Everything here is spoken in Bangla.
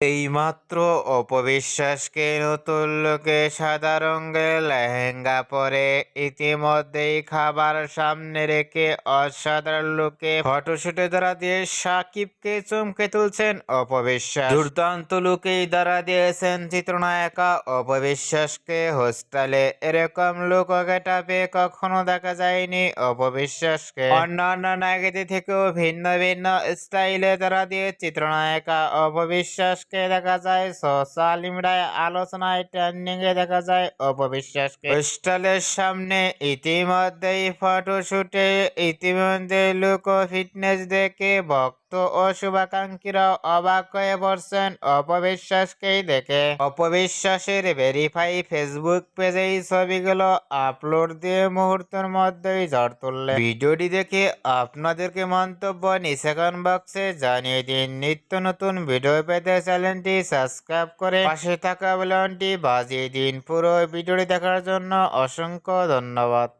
এইমাত্র অপবিশ্বাসকে নতুন লুকে সাদা রঙের লেহেঙ্গা পরে ইতিমধ্যেই খাবার সামনে রেখে অসাধারণ লুকে ফটোশুটে ধরা দিয়ে সাকিবকে চমকে তুলছেন অপবিশ্বাস। দুর্দান্ত লুকেই ধরা দিয়েছেন চিত্রনায়িকা অপবিশ্বাসকে। হোস্টেলে এরকম লুক গেটাপে কখনো দেখা যায়নি অপবিশ্বাসকে। অন্যান্য নায়িকাদের থেকেও ভিন্ন ভিন্ন স্টাইলে ধরা দিয়ে চিত্রনায়িকা অপবিশ্বাস দেখা যায় সোশ্যাল মিডিয়ায় আলোচনায় ট্রেন্ডিং এ দেখা যায় অপবিশ্বাসকে। হোস্টেলের সামনে ইতিমধ্যেই ফটোশুটে ইতিমধ্যে লুক ও ফিটনেস দেখে ভক্ত ও শুভাকাঙ্ক্ষীরা অবাক হয়ে পড়ছেন অপবিশ্বাসকেই দেখে। অপবিশ্বাসের ভেরিফাই ফেসবুক পেজে এই ছবিগুলো আপলোড দিয়ে মুহূর্তের মধ্যেই ঝড় তুললেন। ভিডিওটি দেখে আপনাদেরকে মন্তব্য নিচে কমেন্ট বক্সে জানিয়ে দিন। নিত্য নতুন ভিডিও পেতে চ্যানেলটি সাবস্ক্রাইব করে পাশে থাকা বেল আইকনটি বাজিয়ে দিন। পুরো ভিডিওটি দেখার জন্য অসংখ্য ধন্যবাদ।